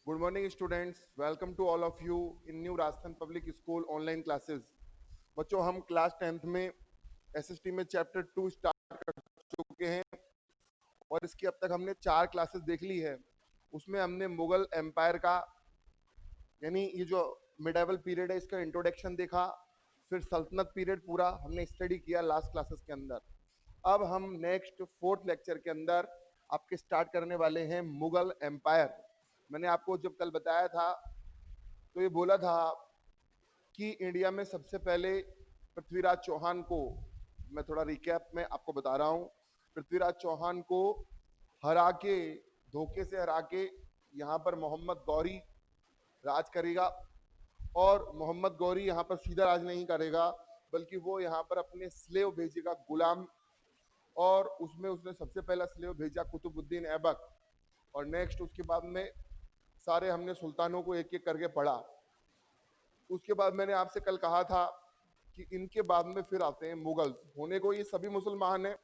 Good morning, students. Welcome to all of you in New Rajasthan Public School online classes. बच्चों हम class 10th में SST में chapter 2 start कर चुके हैं और इसकी अब तक हमने 4 क्लासेस देख ली है। उसमें हमने मुगल एम्पायर का यानी ये जो मिडाइवल पीरियड है इसका इंट्रोडक्शन देखा, फिर सल्तनत पीरियड पूरा हमने स्टडी किया लास्ट क्लासेस के अंदर। अब हम नेक्स्ट फोर्थ लेक्चर के अंदर आपके स्टार्ट करने वाले हैं मुगल एम्पायर। मैंने आपको जब कल बताया था तो ये बोला था कि इंडिया में सबसे पहले पृथ्वीराज चौहान को, मैं थोड़ा रिकैप में आपको बता रहा हूँ, पृथ्वीराज चौहान को हरा के, धोखे से हरा के यहाँ पर मोहम्मद गौरी राज करेगा। और मोहम्मद गौरी यहाँ पर सीधा राज नहीं करेगा बल्कि वो यहाँ पर अपने स्लेव भेजेगा, गुलाम। और उसमें उसने सबसे पहला स्लेव भेजा कुतुबुद्दीन ऐबक। और नेक्स्ट उसके बाद में सारे हमने सुल्तानों को एक एक करके पढ़ा। उसके बाद मैंने आपसे कल कहा था कि इनके बाद में फिर आते हैं मुगल। होने को ये सभी मुसलमान हैं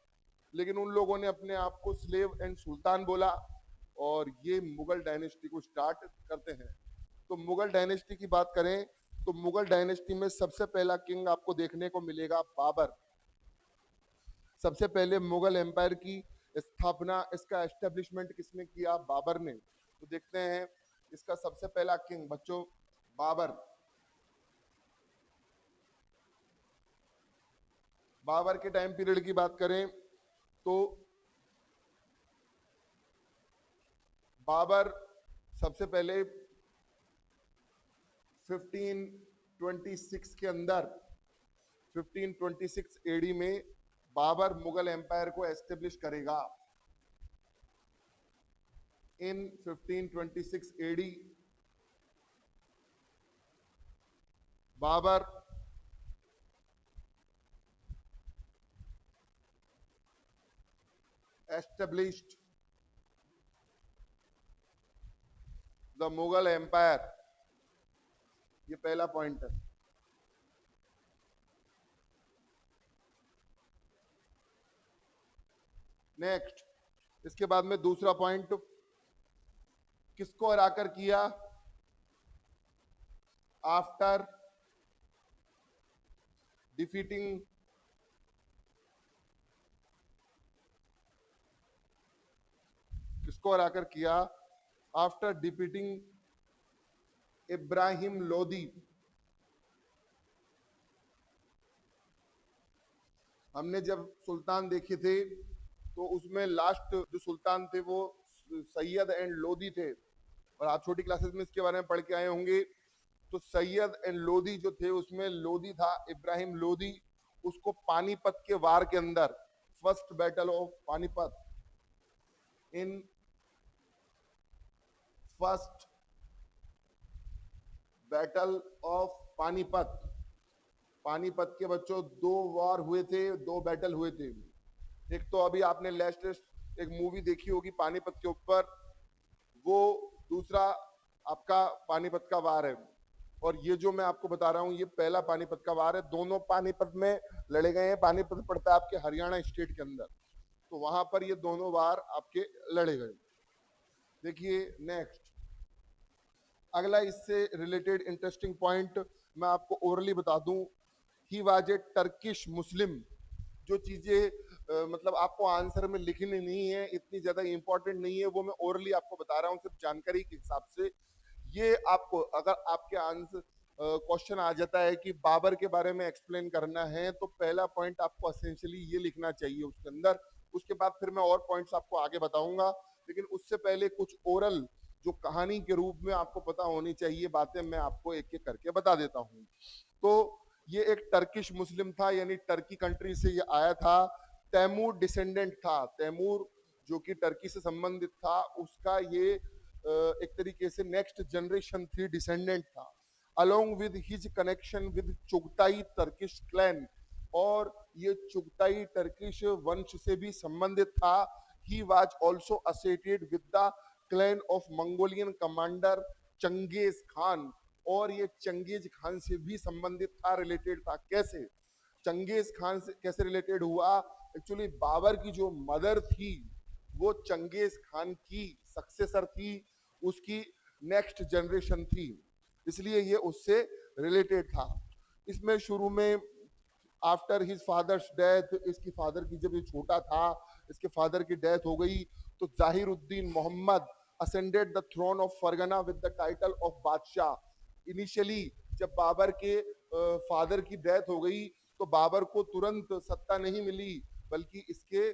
लेकिन उन लोगों ने अपने आप को स्लेव एंड सुल्तान बोला और ये मुगल डायनेस्टी को स्टार्ट करते हैं। तो मुगल डायनेस्टी की बात करें तो मुगल डायनेस्टी में सबसे पहला किंग आपको देखने को मिलेगा बाबर। सबसे पहले मुगल एम्पायर की स्थापना, इसका एस्टेब्लिशमेंट किसने किया? बाबर ने। तो देखते हैं इसका सबसे पहला किंग बच्चों बाबर। बाबर के टाइम पीरियड की बात करें तो बाबर सबसे पहले 1526 के अंदर 1526 एडी में बाबर मुगल एम्पायर को एस्टेब्लिश करेगा। In 1526 AD Babur established the Mughal empire. ये पहला पॉइंट है। नेक्स्ट इसके बाद में दूसरा पॉइंट किसको हराकर किया? आफ्टर डिफीटिंग किसको हराकर किया? After defeating Ibrahim Lodi. हमने जब सुल्तान देखे थे तो उसमें लास्ट जो सुल्तान थे वो सैयद एंड लोदी थे और आप छोटी क्लासेस में इसके बारे में पढ़ के आए होंगे। तो सैयद एंड लोदी जो थे उसमें लोदी था, इब्राहिम लोदी। उसको पानीपत के वार के अंदर, first battle of Panipat, in first battle of Panipat, Panipat के बच्चों 2 वॉर हुए थे, 2 बैटल हुए थे। एक तो अभी आपने लेटेस्ट एक मूवी देखी होगी पानीपत के ऊपर, वो दूसरा आपका पानीपत का वार है। और ये जो मैं आपको बता रहा हूँ ये पहला पानीपत का वार है। दोनों पानीपत में लड़े गए हैं। पानीपत पड़ता है आपके हरियाणा स्टेट के अंदर, तो वहां पर ये दोनों वार आपके लड़े गए। देखिए नेक्स्ट अगला इससे रिलेटेड इंटरेस्टिंग पॉइंट मैं आपको ओरली बता दूं। ही वाज ए टर्किश मुस्लिम। जो चीजें मतलब आपको आंसर में लिखनी नहीं है, इतनी ज्यादा इंपॉर्टेंट नहीं है, वो मैं ओरली आपको बता रहा हूँ सिर्फ जानकारी के हिसाब से। ये आपको अगर आपके आंसर क्वेश्चन आ जाता है कि बाबर के बारे में एक्सप्लेन करना है तो पहला पॉइंट आपको एसेंशियली ये लिखना चाहिए उसके अंदर। उसके बाद फिर मैं और पॉइंट्स आपको आगे बताऊंगा, लेकिन उससे पहले कुछ ओरल जो कहानी के रूप में आपको पता होनी चाहिए बातें मैं आपको एक एक करके बता देता हूँ। तो ये एक टर्किश मुस्लिम था, यानी टर्की कंट्री से ये आया था। तैमूर डिसेंडेंट था। तैमूर जो कि टर्की से संबंधित था, उसका ये एक तरीके से नेक्स्ट जनरेशन थी, डिसेंडेंट था। Along with his connection with Chagatai Turkish clan, और ये चुगताई टर्किश वंश से भी संबंधित था। He was also associated with the clan of Mongolian commander Genghis Khan, और ये चंगेज खान से भी संबंधित था, रिलेटेड था। कैसे चंगेज खान से कैसे रिलेटेड हुआ? एक्चुअली बाबर की जो मदर थी वो चंगेज खान की सक्सेसर थी। उसकी नेक्स्ट जनरेशन थी, इसलिए ये उससे रिलेटेड था। इसमें शुरू में आफ्टर हिज फादर्स डेथ, इसकी फादर की जब ये छोटा था इसके फादर की डेथ हो गई, तो Zahiruddin Muhammad ascended the throne of Fergana with the title of Badshah. Initially जब बाबर के फादर की डेथ हो गई तो बाबर को तुरंत सत्ता नहीं मिली, बल्कि इसके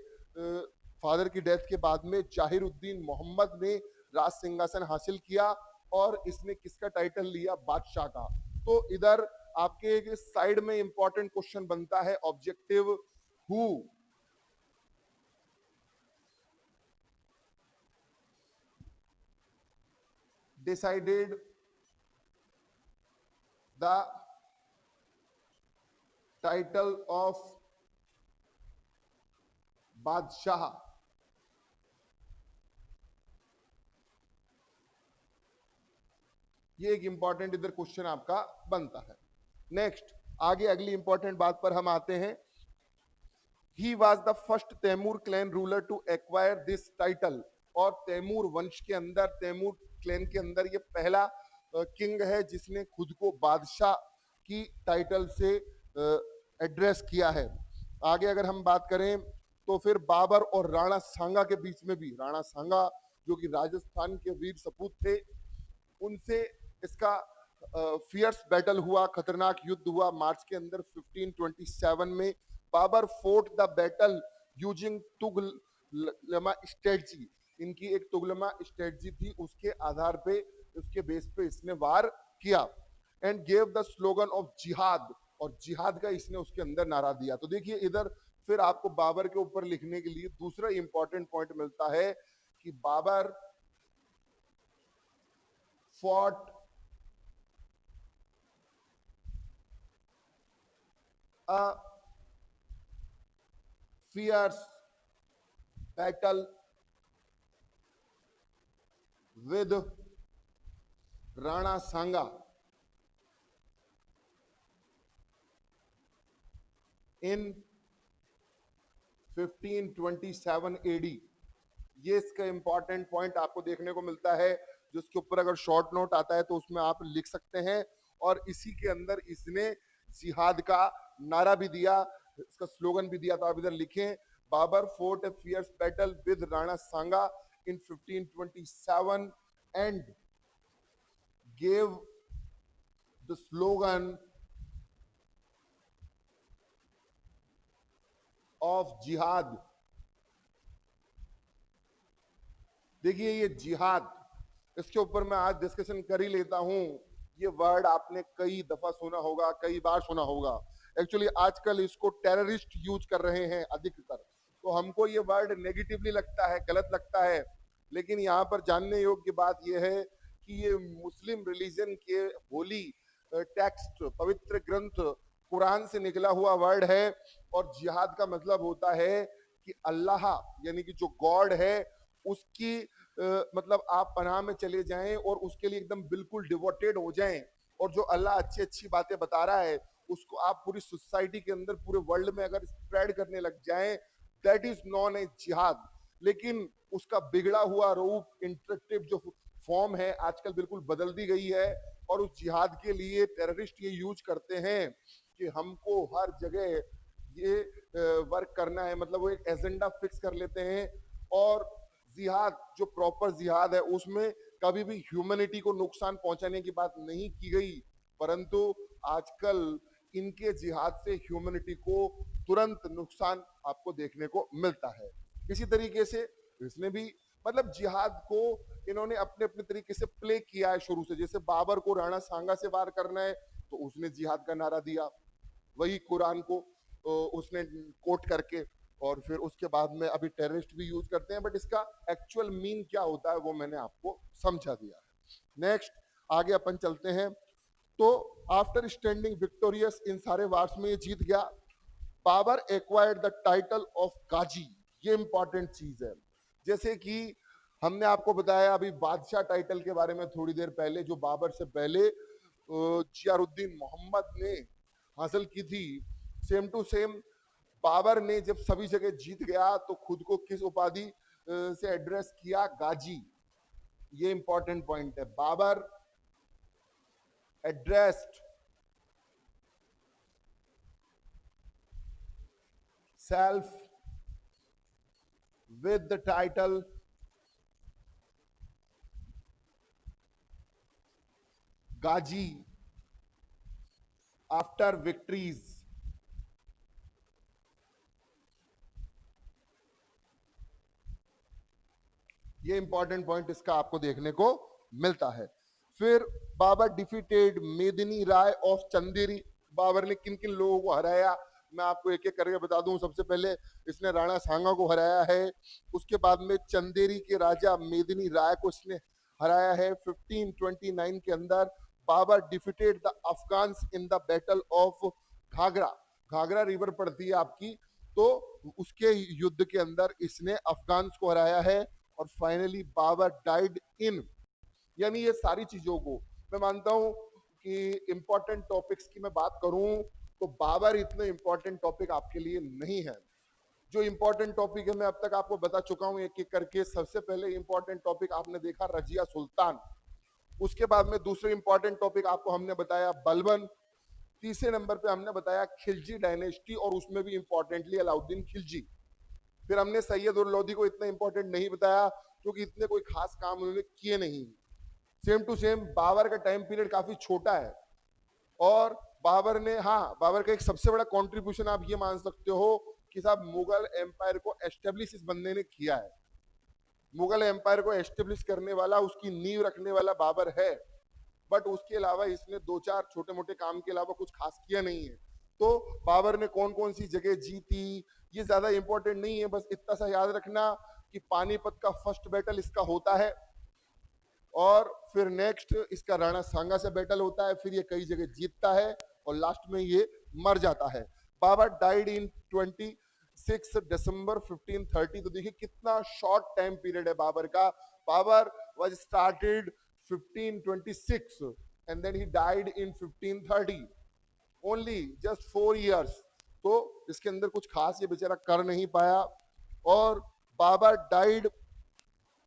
फादर की डेथ के बाद में जाहिरुद्दीन मोहम्मद ने राज सिंहासन हासिल किया और इसने किसका टाइटल लिया? बादशाह का। तो इधर आपके एक साइड में इंपॉर्टेंट क्वेश्चन बनता है objective, who decided the title of बादशाह। ये एक इंपॉर्टेंट इधर क्वेश्चन आपका बनता है। नेक्स्ट आगे अगली इंपॉर्टेंट बात पर हम आते हैं। He was the first Timur clan ruler to acquire this title. और तैमूर वंश के अंदर, तैमूर क्लैन के अंदर ये पहला किंग है जिसने खुद को बादशाह की टाइटल से एड्रेस किया है। आगे अगर हम बात करें तो फिर बाबर और राणा सांगा के बीच में भी, राणा सांगा जो कि राजस्थान के वीर सपूत थे, उनसे इसका फियर्स बैटल हुआ, खतरनाक युद्ध हुआ मार्च के अंदर 1527 में। Babur fought the battle using tulughma strategy. इनकी एक तुगलमा स्ट्रेटजी थी, उसके आधार पे, उसके बेस पे इसने वार किया। And gave the slogan of जिहाद, और जिहाद का इसने उसके अंदर नारा दिया। तो देखिए इधर फिर आपको बाबर के ऊपर लिखने के लिए दूसरा इंपॉर्टेंट पॉइंट मिलता है कि Babar fought a fierce battle with Rana Sanga in 1527 AD। ये इसका इंपॉर्टेंट पॉइंट आपको देखने को मिलता है, जिसके ऊपर अगर शॉर्ट नोट आता है तो उसमें आप लिख सकते हैं। और इसी के अंदर इसने जिहाद का नारा भी दिया, इसका स्लोगन भी दिया। तो आप इधर लिखें, Babur fought a fierce battle with Rana Sanga in 1527 and gave the slogan of जिहाद। देखिए ये जिहाद, इसके ऊपर मैं आज डिस्कशन कर ही लेता हूं। ये वर्ड आपने कई दफा सुना होगा, कई बार सुना होगा। एक्चुअली आजकल इसको टेररिस्ट यूज कर रहे हैं अधिकतर, तो हमको ये वर्ड नेगेटिवली लगता है, गलत लगता है। लेकिन यहाँ पर जानने योग्य बात यह है कि ये मुस्लिम रिलीजन के होली टेक्स्ट, पवित्र ग्रंथ कुरान से निकला हुआ वर्ड है। और जिहाद का मतलब होता है कि अल्लाह यानी कि जो गॉड है उसकी मतलब आप पनाह में चले जाएं और उसके लिए एकदम बिल्कुल डिवोटेड हो जाएं। और जो अल्लाह अच्छी अच्छी बातें बता रहा है उसको आप पूरी सोसाइटी के अंदर, पूरे वर्ल्ड में अगर स्प्रेड करने लग जाएं, दैट इज नॉन ए जिहाद। लेकिन उसका बिगड़ा हुआ रूप, इंटरेक्टिव जो फॉर्म है आजकल बिल्कुल बदल दी गई है। और उस जिहाद के लिए टेररिस्ट ये यूज करते हैं कि हमको हर जगह ये वर्क करना है, मतलब वो एक एजेंडा फिक्स कर लेते हैं। और जिहाद जो प्रॉपर जिहाद है उसमें कभी भी ह्यूमैनिटी को नुकसान पहुंचाने की बात नहीं की गई, परंतु आजकल इनके जिहाद से ह्यूमैनिटी को तुरंत नुकसान आपको देखने को मिलता है। इसी तरीके से इसने भी मतलब जिहाद को इन्होंने अपने अपने तरीके से प्ले किया है शुरू से। जैसे बाबर को राणा सांगा से वार करना है तो उसने जिहाद का नारा दिया, वही कुरान को उसने कोट करके। और फिर उसके बाद में अभी टेररिस्ट भी यूज करते हैं, बट इसका एक्चुअल मीन क्या होता है वो मैंने आपको समझा दिया है। नेक्स्ट आगे अपन चलते हैं। तो आफ्टर स्टैंडिंग विक्टोरियस इन सारे वार्स में ये जीत गया। Babur acquired the title of Ghazi. ये इंपॉर्टेंट चीज है। जैसे कि हमने आपको बताया अभी बादशाह टाइटल के बारे में थोड़ी देर पहले, जो बाबर से पहले जियारुद्दीन मोहम्मद ने हासिल की थी, सेम टू सेम बाबर ने जब सभी जगह जीत गया तो खुद को किस उपाधि से एड्रेस किया? गाजी। ये इंपॉर्टेंट पॉइंट है। Babur addressed self with the title Ghazi after victories. ये इंपॉर्टेंट पॉइंट इसका आपको देखने को मिलता है। फिर Babar defeated Medini Rai of Chanderi. Babar ने किन किन लोगों को हराया, मैं आपको एक एक करके बता दूं। सबसे पहले इसने राणा सांगा को हराया है, उसके बाद में चंदेरी के राजा मेदिनी राय को इसने हराया है। 1529 के अंदर Babur defeated the Afghans in the battle of Ghaghra. Ghaghra river पड़ती है आपकी, तो उसके युद्ध के अंदर इसने अफगान्स को हराया है। और फाइनली बाबर डाइड इन, यानी ये सारी चीजों को मैं मानता हूं कि इंपॉर्टेंट टॉपिक्स की मैं बात करूं तो बाबर इतने इंपॉर्टेंट टॉपिक आपके लिए नहीं है। जो इंपॉर्टेंट टॉपिक है मैं अब तक आपको बता चुका हूं एक एक करके। सबसे पहले इंपॉर्टेंट टॉपिक आपने देखा रजिया सुल्तान, उसके बाद में दूसरे इंपॉर्टेंट टॉपिक आपको हमने बताया बलबन, तीसरे नंबर पे हमने बताया खिलजी डायनेस्टी और उसमें भी इंपॉर्टेंटली अलाउद्दीन खिलजी। फिर हमने सैयद उर लोधी को इतना इंपॉर्टेंट नहीं बताया क्योंकि इतने कोई खास काम उन्होंने किए नहीं। सेम टू सेम बाबर का टाइम पीरियड काफी छोटा है और बाबर ने, हाँ, बाबर का एक सबसे बड़ा कंट्रीब्यूशन आप ये मान सकते हो कि साहब मुगल एम्पायर को एस्टेब्लिश इस बंदे ने किया है। मुगल एम्पायर को एस्टेब्लिश करने वाला, उसकी नींव रखने वाला बाबर है, बट उसके अलावा इसने दो चार छोटे मोटे काम के अलावा कुछ खास किया नहीं है। तो बाबर ने कौन कौन सी जगह जीती ये ज्यादा इंपॉर्टेंट नहीं है, बस इतना सा याद रखना कि पानीपत का फर्स्ट बैटल इसका होता है और फिर नेक्स्ट इसका राणा सांगा से बैटल होता है, फिर ये कई जगह जीतता है और लास्ट में ये मर जाता है। बाबर डाइड इन 26 दिसंबर 1530। तो देखिए कितना शॉर्ट टाइम पीरियड है बाबर का। Babur was started 1526 and then he died in 1530, only just 4 years। तो इसके अंदर कुछ खास ये बेचारा कर नहीं पाया। और Babur died,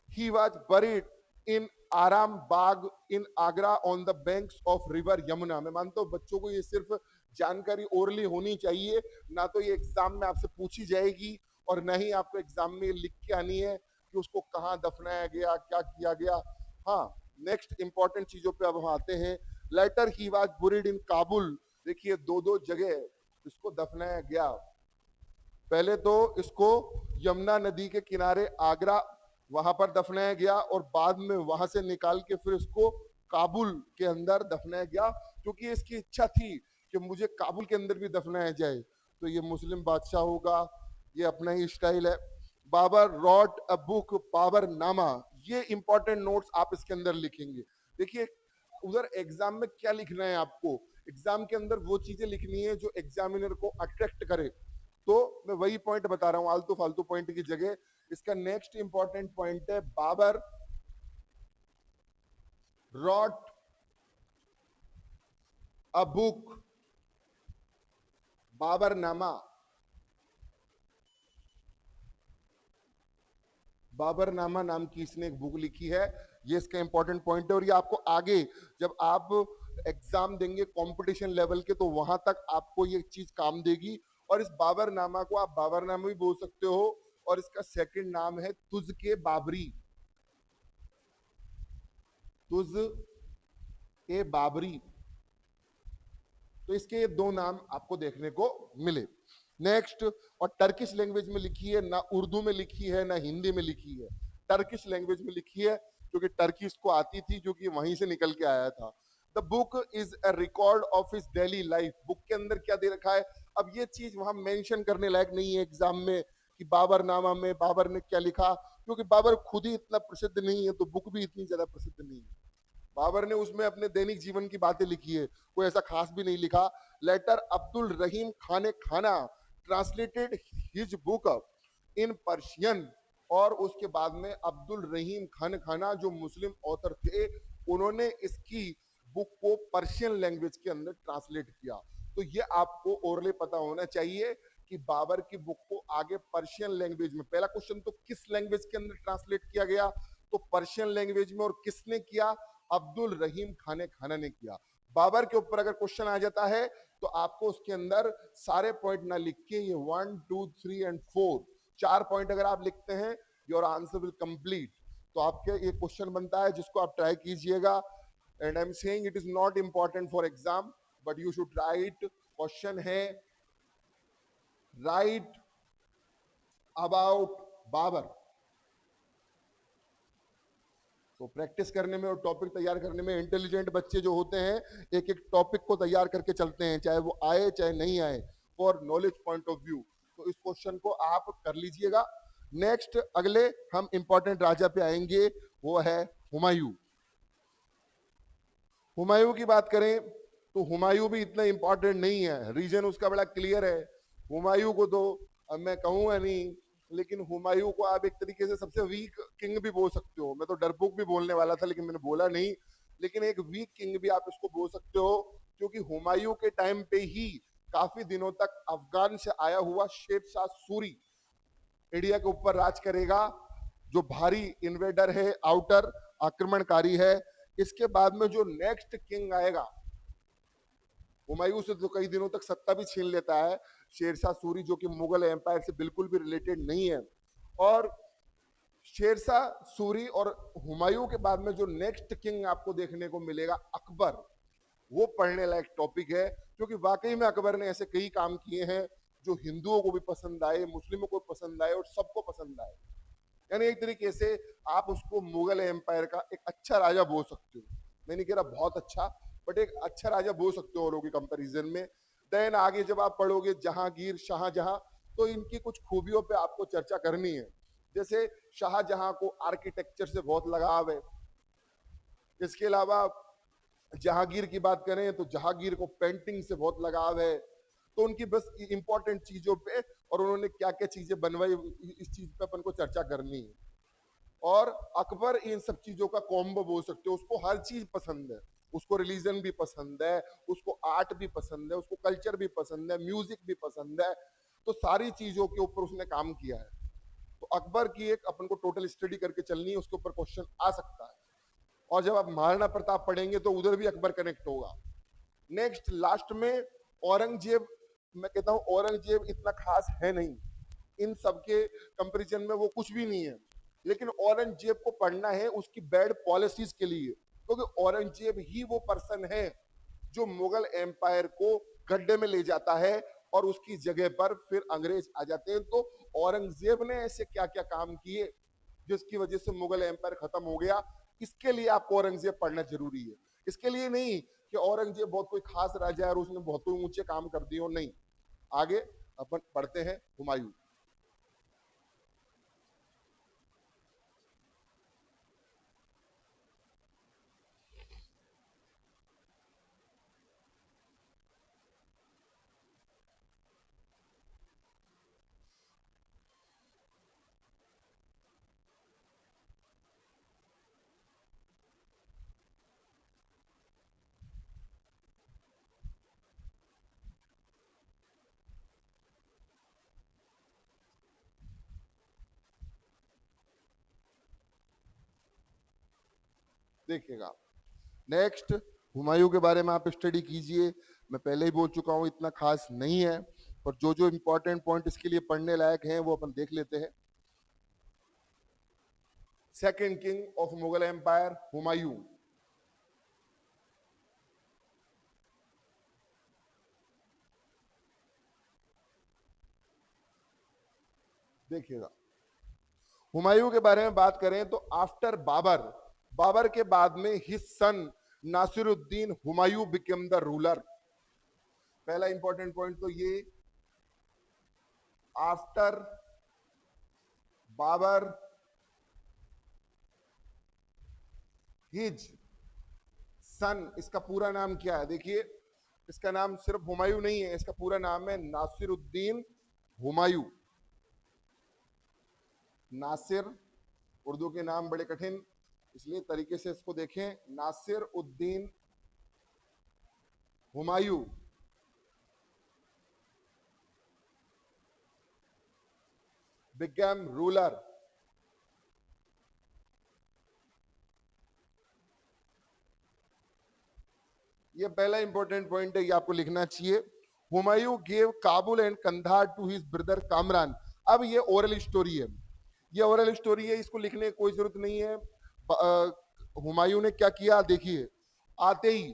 he was buried in Aram Bagh in Agra on the banks of river Yamuna. मैं मानता हूँ बच्चों को ये सिर्फ जानकारी ओरली होनी चाहिए, ना तो ये एग्जाम में आपसे पूछी जाएगी और ना ही आपको एग्जाम में लिख के आनी है कि उसको कहाँ दफनाया गया, क्या किया गया। हाँ, नेक्स्ट इंपॉर्टेंट चीजों पे अब हम आते हैं। लेटर ही वाज बुरीड इन काबुल। देखिए दो दो जगह इसको दफनाया गया। पहले तो इसको यमुना नदी के किनारे आगरा वहां पर दफनाया गया और बाद में वहां से निकाल के फिर इसको काबुल के अंदर दफनाया गया, क्योंकि इसकी इच्छा थी कि मुझे काबुल के अंदर भी दफनाया जाए। तो ये मुस्लिम बादशाह होगा, ये अपना ही स्टाइल है। Babur wrote a book Baburnama. ये इंपॉर्टेंट नोट्स आप इसके अंदर लिखेंगे। देखिए उधर एग्जाम में क्या लिखना है आपको, एग्जाम के अंदर वो चीजें लिखनी है जो एग्जामिनर को अट्रैक्ट करे। तो मैं वही पॉइंट बता रहा हूं आलतू फालतू पॉइंट की जगह। इसका नेक्स्ट इंपॉर्टेंट पॉइंट है Babur wrote a book Baburnama. Baburnama नाम की इसने एक बुक लिखी है, ये इसका इंपॉर्टेंट पॉइंट है। और ये आपको आगे जब आप एग्जाम देंगे कंपटीशन लेवल के तो वहां तक आपको ये चीज काम देगी। और इस बाबरनामा को आप बाबरनामा भी बोल सकते हो और इसका सेकंड नाम है तुझ के बाबरी। तुझ ए बाबरी। तो इसके ये दो नाम आपको देखने को मिले। नेक्स्ट, और टर्किश लैंग्वेज में लिखी है, ना उर्दू में लिखी है ना हिंदी में लिखी है, टर्किश लैंग्वेज में लिखी है क्योंकि टर्की इसको आती थी, जो कि वहीं से निकल के आया था। The book is a record of his daily life. Book के अंदर क्या दे रखा है, अब ये चीज वहां मेंशन करने लायक नहीं है एग्जाम में कि बाबरनामा में बाबर ने क्या लिखा, क्योंकि बाबर खुद ही इतना प्रसिद्ध नहीं है तो बुक भी इतनी ज्यादा प्रसिद्ध नहीं है। बाबर ने उसमें अपने दैनिक जीवन की बातें लिखी है, कोई ऐसा खास भी नहीं लिखा। लेटर अब्दुल रहीम खाने खाना translated his book in Persian. और उसके बाद में अब्दुल रहीम खान खाना जो मुस्लिम ऑथर थे, उन्होंने इसकी बुक को पर्शियन लैंग्वेज के अंदर ट्रांसलेट किया। तो ये आपको ओरली पता होना चाहिए कि बाबर की बुक को आगे पर्शियन लैंग्वेज में, पहला क्वेश्चन तो किस लैंग्वेज के अंदर ट्रांसलेट किया गया, तो पर्शियन लैंग्वेज में, और किसने किया? अब्दुल रहीम खाने खाना ने किया। बाबर के ऊपर अगर क्वेश्चन आ जाता है तो आपको उसके अंदर सारे पॉइंट ना लिख के ये 1 2 3 एंड 4 चार पॉइंट अगर आप लिखते हैं, योर आंसर विल कंप्लीट। तो आपके ये क्वेश्चन बनता है जिसको आप ट्राई कीजिएगा। And I am saying it is not important for exam, but you should try it. Question है, राइट अबाउट बाबर। तो प्रैक्टिस करने में और टॉपिक तैयार करने में इंटेलिजेंट बच्चे जो होते हैं एक एक टॉपिक को तैयार करके चलते हैं, चाहे वो आए चाहे नहीं आए, for knowledge point of view. तो इस क्वेश्चन को आप कर लीजिएगा। नेक्स्ट अगले हम इंपॉर्टेंट राजा पे आएंगे, वो है हुमायूं। हुमायूं की बात करें तो हुमायूं भी इतना इंपॉर्टेंट नहीं है, रीजन उसका बड़ा क्लियर है। हुमायूं को तो अब मैं कहूंगा नहीं, लेकिन हुमायूं को आप एक तरीके से सबसे वीक किंग भी बोल सकते हो। मैं तो डरपोक भी बोलने वाला था लेकिन मैंने बोला नहीं, लेकिन एक वीक किंग भी आप इसको बोल सकते हो, क्योंकि हुमायूं के टाइम पे ही काफी दिनों तक अफगान से आया हुआ शेर शाह सूरी इंडिया के ऊपर राज करेगा, जो भारी इन्वेडर है, आउटर आक्रमणकारी है। इसके बाद में जो नेक्स्ट किंग आएगा, हुमायूं से तो कई दिनों तक सत्ता भी छीन लेता है शेरशाह सूरी, जो कि मुगल एम्पायर से बिल्कुल भी रिलेटेड नहीं है। और शेरशाह सूरी और हुमायूं के बाद में जो नेक्स्ट किंग आपको देखने को मिलेगा, अकबर, वो पढ़ने लायक टॉपिक है, क्योंकि वाकई में अकबर ने ऐसे कई काम किए हैं जो हिंदुओं को भी पसंद आए, मुस्लिमों को पसंद आए और सबको पसंद आए। यानी एक तरीके से आप उसको मुगल एम्पायर का एक अच्छा राजा बोल सकते हो। मैं नहीं कह रहा बहुत अच्छा, बट एक अच्छा राजा बोल सकते हो औरों के कंपैरिजन में। देन आगे जब आप पढ़ोगे जहांगीर, शाहजहां, तो इनकी कुछ खूबियों पे आपको चर्चा करनी है। जैसे शाहजहां को आर्किटेक्चर से बहुत लगाव है। इसके अलावा जहांगीर की बात करें तो जहांगीर को पेंटिंग से बहुत लगाव है। तो उनकी बस इंपॉर्टेंट चीजों पे और उन्होंने क्या क्या चीजें बनवाई, इस चीज पे अपन को चर्चा करनी है। और अकबर इन सब चीजों का कॉम्बो बोल सकते हो, उसको हर चीज पसंद है। उसको रिलीजन भी पसंद है, उसको आर्ट भी पसंद है, उसको कल्चर भी पसंद है, म्यूजिक भी पसंद है। तो सारी चीजों के ऊपर उसने काम किया है। तो अकबर की एक अपन को टोटल स्टडी करके चलनी है, उसके ऊपर क्वेश्चन आ सकता है। और जब आप महाराणा प्रताप पढ़ेंगे तो उधर भी अकबर कनेक्ट होगा। नेक्स्ट लास्ट में औरंगजेब। मैं कहता हूं औरंगजेब इतना खास है नहीं, इन सबके कंपैरिजन में वो कुछ भी नहीं है, लेकिन औरंगजेब को पढ़ना है उसकी बैड पॉलिसीज के लिए, क्योंकि औरंगजेब ही वो पर्सन है जो मुगल एम्पायर को गड्ढे में ले जाता है और उसकी जगह पर फिर अंग्रेज आ जाते हैं। तो औरंगजेब ने ऐसे क्या क्या काम किए जिसकी वजह से मुगल एम्पायर खत्म हो गया, इसके लिए आपको औरंगजेब पढ़ना जरूरी है। इसके लिए नहीं कि औरंगजेब बहुत कोई खास राजा है और उसने बहुत कोई ऊंचे काम कर दिए हो, नहीं। आगे अपन पढ़ते हैं हुमायूं। देखिएगा, नेक्स्ट हुमायूं के बारे में आप स्टडी कीजिए। मैं पहले ही बोल चुका हूं इतना खास नहीं है, पर जो जो इंपॉर्टेंट पॉइंट इसके लिए पढ़ने लायक हैं वो अपन देख लेते हैं। Second king of Mughal empire Humayun. देखिएगा, हुमायूं के बारे में बात करें तो आफ्टर बाबर, बाबर के बाद में his son Nasiruddin Humayun become the ruler. पहला इंपॉर्टेंट पॉइंट तो ये, आफ्टर बाबर हिज सन, इसका पूरा नाम क्या है? देखिए, इसका नाम सिर्फ हुमायूं नहीं है, इसका पूरा नाम है नासिरुद्दीन हुमायूं। नासिर, उर्दू के नाम बड़े कठिन, इसलिए तरीके से इसको देखें, नासिर उद्दीन हुमायूं बिकम रूलर ये पहला इंपॉर्टेंट पॉइंट है, ये आपको लिखना चाहिए। Humayun gave Kabul and Kandahar to his brother Kamran. अब ये ओरल स्टोरी है, ये ओरल स्टोरी है, इसको लिखने की कोई जरूरत नहीं है। हुमायूं ने क्या किया देखिए, आते ही,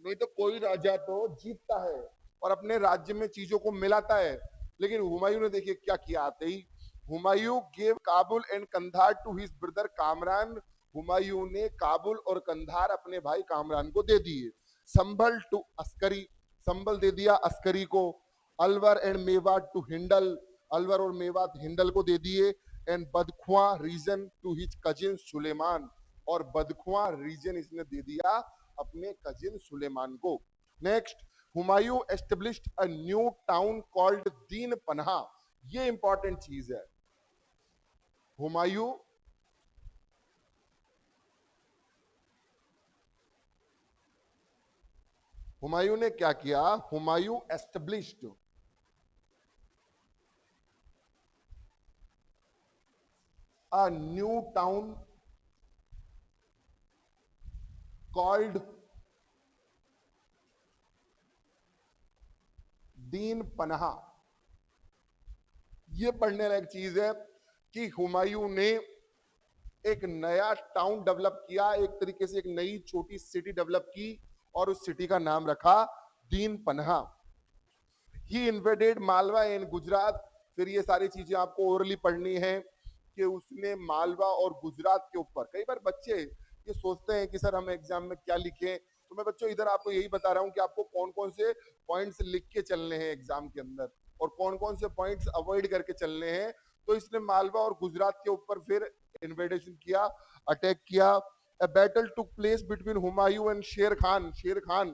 नहीं तो कोई राजा तो जीतता है और अपने राज्य में चीजों को मिलाता है, लेकिन हुमायूं ने देखिए क्या किया आते ही। Humayun gave Kabul and Kandahar to his brother Kamran. Humayun ने काबुल और कंधार अपने भाई कामरान को दे दिए। संभल टू अस्करी, संभल दे दिया अस्करी को। अलवर एंड मेवात टू हिंडल, अलवर और मेवात हिंडल को दे दिए। And Badakhshan region to his cousin Suleman, और बदख्वा रीजन इसने दे दिया अपने कजिन सुलेमान को। Next, Humayun established a new town called दीन पन्हा। ये इंपॉर्टेंट चीज है। हुमायूं हुमायूं ने क्या किया, Humayun established a new town called दीन पन्हा। ये पढ़ने लायक चीज है कि हुमायूं ने एक नया टाउन डेवलप किया, एक तरीके से एक नई छोटी सिटी डेवलप की, और उस सिटी का नाम रखा दीन पन्हा। ही इन्वेडेड मालवा इन गुजरात। फिर ये सारी चीजें आपको ओरली पढ़नी है कि उसने मालवा और गुजरात के ऊपर, कई बार बच्चे ये सोचते हैं कि सर हम एग्जाम में क्या लिखें, तो मैं बच्चों इधर आपको यही बता रहा हूं कि आपको कौन कौन से पॉइंट्स लिख के चलने हैं एग्जाम के अंदर और कौन कौन से पॉइंट्स अवॉइड करके चलने हैं। तो इसने मालवा और गुजरात के ऊपर फिर इन्वेडेशन किया, अटैक किया। A battle took place between Humayun and शेर खान। शेर खान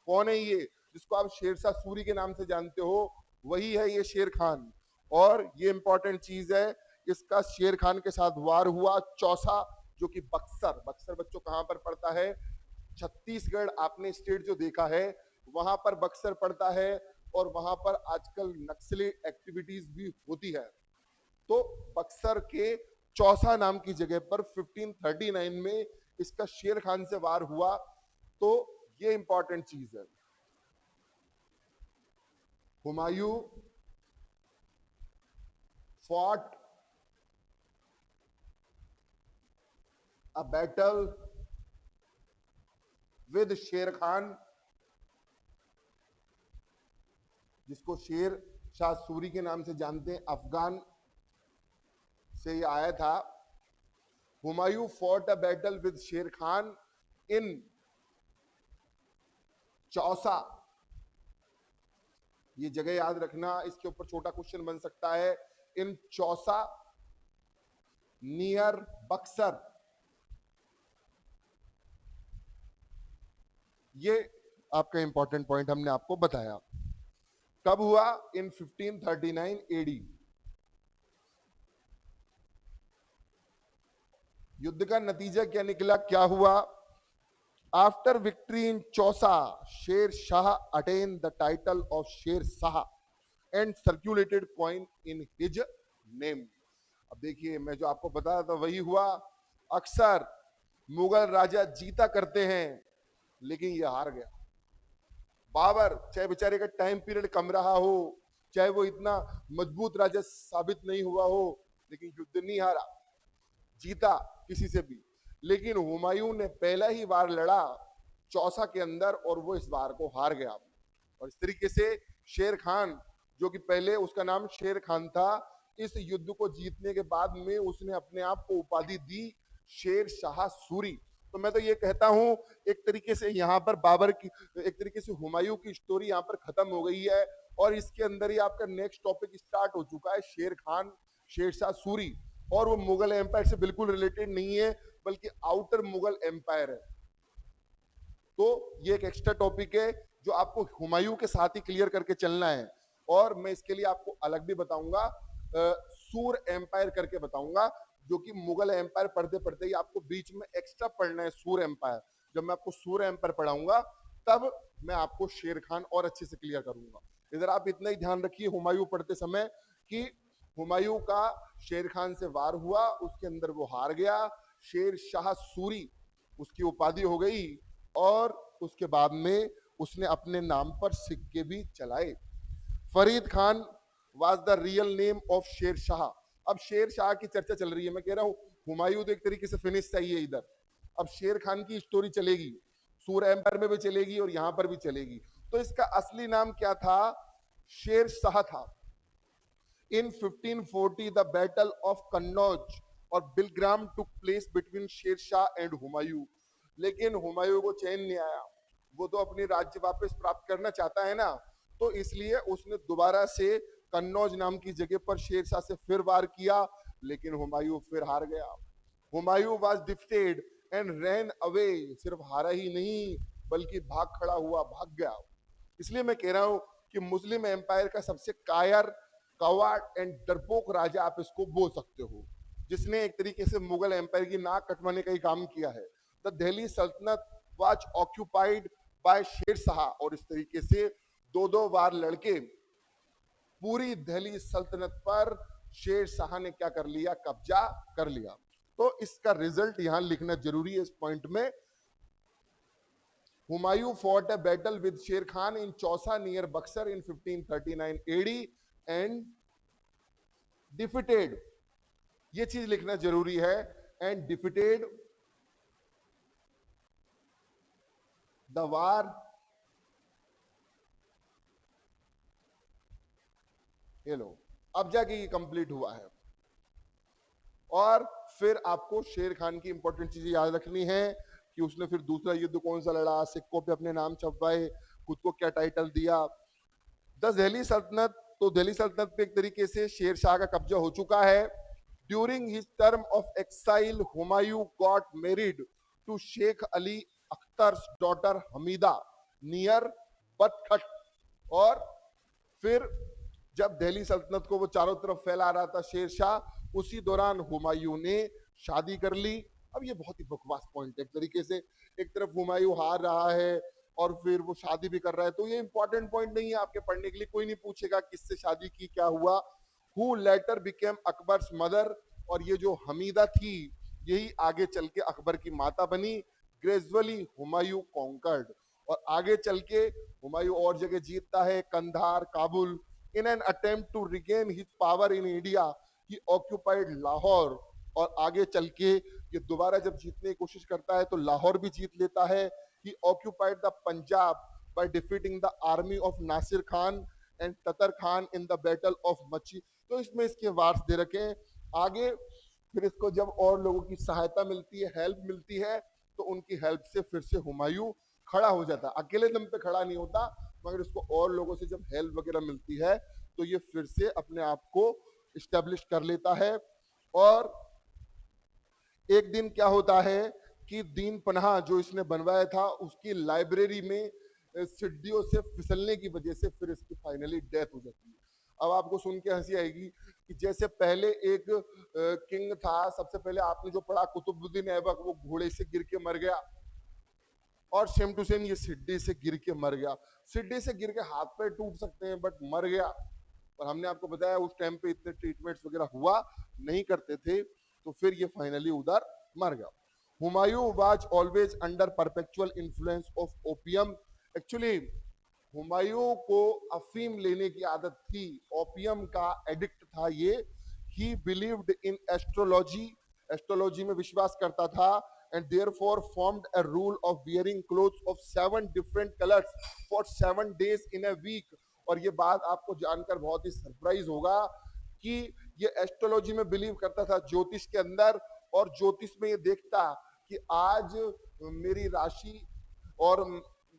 कौन है ये, जिसको आप शेरशाह सूरी के नाम से जानते हो, वही है ये शेर खान। और ये इंपॉर्टेंट चीज है, इसका शेर खान के साथ वार हुआ। चौसा, जो कि बक्सर, बक्सर बच्चों कहां पर पड़ता है, छत्तीसगढ़ आपने स्टेट जो देखा है वहां पर बक्सर पड़ता है, और वहां पर आजकल नक्सली एक्टिविटीज भी होती है। तो बक्सर के चौसा नाम की जगह पर 1539 में इसका शेर खान से वार हुआ। तो ये इंपॉर्टेंट चीज है। Humayun fought a battle with शेर खान, जिसको शेर शाह सूरी के नाम से जानते हैं, अफगान से ये आया था। Humayun fought a battle with शेर खान इन चौसा। ये जगह याद रखना, इसके ऊपर छोटा क्वेश्चन बन सकता है। इन चौसा नियर बक्सर। ये आपका इंपॉर्टेंट पॉइंट हमने आपको बताया। कब हुआ, इन 1539 एडी। युद्ध का नतीजा क्या निकला, क्या हुआ। After victory in Chausa, Sher Shah attain the title of Sher Shah and circulated coin in his name. अब देखिए, मैं जो आपको बताया था वही हुआ। अक्सर मुगल राजा जीता करते हैं, लेकिन ये हार गया। बाबर, चाहे बेचारे का टाइम पीरियड कम रहा हो, चाहे वो इतना मजबूत राजा साबित नहीं हुआ हो, लेकिन युद्ध नहीं हारा, जीता किसी से भी। लेकिन हुमायूं ने पहला ही वार लड़ा चौसा के अंदर, और वो इस वार को हार गया। और इस तरीके से शेर खान, जो कि पहले उसका नाम शेर खान था, इस युद्ध को जीतने के बाद में उसने अपने आप को उपाधि दी शेर शाह सूरी। तो मैं तो ये कहता हूं, एक तरीके से यहाँ पर बाबर की, एक तरीके से हुमायूं की स्टोरी यहाँ पर खत्म हो गई है, और इसके अंदर ही आपका नेक्स्ट टॉपिक स्टार्ट हो चुका है, शेर खान शेरशाह सूरी। और वो मुगल एम्पायर से बिल्कुल रिलेटेड नहीं है, बल्कि आउटर मुगल एम्पायर है। तो ये एक एक्स्ट्रा टॉपिक है जो आपको हुमायूं के साथ ही क्लियर करके चलना है। और मैं इसके लिए आपको अलग भी बताऊंगा, सूर एम्पायर करके बताऊंगा, जो कि मुगल एम्पायर पढ़ते पढ़ते ही आपको बीच में एक्स्ट्रा पढ़ना है सूर एम्पायर। जब मैं आपको सूर एम्पायर पढ़ाऊंगा, तब मैं आपको शेर खान और अच्छे से क्लियर करूंगा। इधर आप इतना ही ध्यान रखिए हुमायूं पढ़ते समय कि हुमायूं का शेर खान से वार हुआ, उसके अंदर वो हार गया, शेर शाह सूरी उसकी उपाधि हो गई। और उसके बाद में उसने अपने नाम पर सिक्के भी चलाए। Farid Khan was the real name of Sher Shah. अब शेर शाह की चर्चा चल रही है, मैं कह रहा हूं हुमायूं तो एक तरीके से फिनिश चाहिए इधर, अब शेर खान की स्टोरी चलेगी, सूर एम्पायर में भी चलेगी और यहां पर भी चलेगी। तो इसका असली नाम क्या था? शेर शाह था। In 1540, the Battle of Kannauj और बिलग्राम took place between शेर शाह एंड हुमायूं। लेकिन हुमायूं को चैन नहीं आया, वो तो अपनी राज्य वापस प्राप्त करना चाहता है ना, तो इसलिए उसने दोबारा से कन्नौज नाम की जगह पर शेर शाह से फिर वार किया, लेकिन हुमायूं फिर हार गया। Humayun was defeated and ran away. सिर्फ हारा ही नहीं बल्कि भाग खड़ा हुआ, भाग गया। इसलिए मैं कह रहा हूं कि मुस्लिम एम्पायर का सबसे कायर, कवार्ड एंड डरपोक राजा आप इसको बोल सकते हो, जिसने एक तरीके से मुगल एम्पायर की नाक कटवाने का ही काम किया है। द दिल्ली सल्तनत was occupied by Sher Shah, और इस तरीके से दो दो बार लड़के पूरी दिल्ली सल्तनत पर शेर शाह ने क्या कर लिया? कब्जा कर लिया। तो इसका रिजल्ट यहां लिखना जरूरी है इस पॉइंट में। Humayun fought a battle with Sher Khan in Chausa near Buxar in 1539 AD and defeated, ये चीज लिखना जरूरी है, and defeated the war, ये लो, अब जाके ये कंप्लीट हुआ है। और फिर आपको शेर खान की इंपॉर्टेंट चीजें याद रखनी है कि उसने फिर दूसरा युद्ध कौन सा लड़ा, सिक्कों पे अपने नाम छपवाए, खुद को क्या टाइटल दिया। द दिल्ली सल्तनत, तो दिल्ली सल्तनत पे एक तरीके से शेर शाह का कब्जा हो चुका है। During his term of exile Humayun got married to Sheikh Ali Akhtar's daughter Hamida near Batkhat. और फिर जब दिल्ली सल्तनत को वो चारों तरफ फैला रहा था शेर शाह, उसी दौरान हुमायूं ने शादी कर ली। अब ये बहुत ही बकवास पॉइंट है एक तरीके से, एक तरफ हुमायूं हार रहा है और फिर वो शादी भी कर रहा है, तो ये इंपॉर्टेंट पॉइंट नहीं है आपके पढ़ने के लिए, कोई नहीं पूछेगा किससे शादी की, क्या हुआ। Who letter became Akbar's mother, और ये जो हमीदा थी यही आगे चल के अकबर की माता बनी। ग्रेजुअली हुमायूं कॉन्कर्ड, और आगे चल के हुमायूं और जगह जीतता है, Kandahar, Kabul. In an attempt to regain his power in India he occupied Lahore, और आगे चल के ये दोबारा जब जीतने की कोशिश करता है तो लाहौर भी जीत लेता है। He occupied the Punjab by defeating the army of Nasir Khan and Tatar Khan in the battle of Machi। तो इसमें इसके वार्स दे रखे हैं। आगे फिर इसको जब और लोगों की सहायता मिलती है, हेल्प मिलती है, तो उनकी हेल्प से फिर से हुमायूं खड़ा हो जाता है। अकेले दम पे खड़ा नहीं होता, मगर इसको और लोगों से जब हेल्प वगैरह मिलती है तो ये फिर से अपने आप को इस्टेब्लिश कर लेता है। और एक दिन क्या होता है कि दीन पनाह जो इसने बनवाया था उसकी लाइब्रेरी में सीढ़ियों से फिसलने की वजह से फिर इसकी फाइनली डेथ हो जाती है। अब आपको सुन के हंसी आएगी कि जैसे पहले एक किंग था, सबसे पहले आपने जो पढ़ा कुतुबुद्दीन ऐबक, वो घोड़े से गिर के मर गया, और सेम टू सेम ये सीढ़ी से गिर के मर गया। सीढ़ी से गिर के हाथ पैर टूट सकते हैं बट मर गया। और हमने आपको बताया उस टाइम पे इतने ट्रीटमेंट्स वगैरह हुआ नहीं करते थे, तो फिर ये फाइनली उधर मर गया। Humayun was always under perpetual influence of opium. Actually Humayun को अफीम लेने की आदत थी, ओपियम का एडिक्ट था ये। ही बिलीव्ड इन एस्ट्रोलॉजी, एस्ट्रोलॉजी में विश्वास करता था, and therefore formed a rule of wearing clothes of 7 different colors for 7 days in a week। और ये बात आपको जानकर बहुत ही सरप्राइज होगा कि ये एस्ट्रोलॉजी में बिलीव करता था, ज्योतिष के अंदर, और ज्योतिष में ये देखता कि आज मेरी राशि और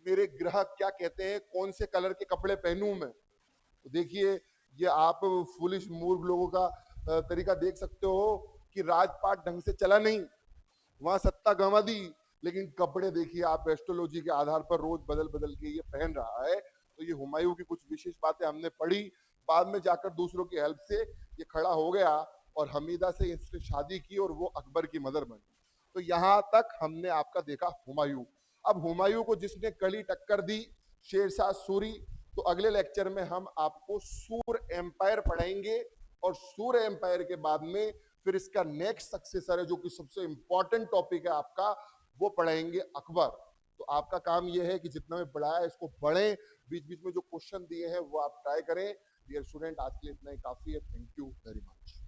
मेरे ग्रह क्या कहते हैं, कौन से कलर के कपड़े पहनूं मैं। तो देखिए ये आप फुलिश मूर्ख लोगों का तरीका देख सकते हो कि राजपाट ढंग से चला नहीं, वहां सत्ता गंवा दी, लेकिन कपड़े देखिए आप एस्ट्रोलॉजी के आधार पर रोज बदल बदल के ये पहन रहा है। तो ये हुमायूं की कुछ विशेष बातें हमने पढ़ी, बाद में जाकर दूसरों की हेल्प से ये खड़ा हो गया और हमीदा से इसने शादी की और वो अकबर की मदर बनी। तो यहाँ तक हमने आपका देखा हुमायूं। अब हुमायूं को जिसने कड़ी टक्कर दी, शेरशाह सूरी, तो अगले लेक्चर में हम आपको सूर एम्पायर पढ़ाएंगे, और सूर एम्पायर के बाद में फिर इसका नेक्स्ट सक्सेसर है जो कि सबसे इंपॉर्टेंट टॉपिक है आपका, वो पढ़ाएंगे अकबर। तो आपका काम ये है कि जितना भी बढ़ाया है इसको बढ़ें, बीच-बीच में जो क्वेश्चन दिए हैं वो आप ट्राई करें। डियर स्टूडेंट, आज के लिए इतना ही काफ़ी है। Thank you very much.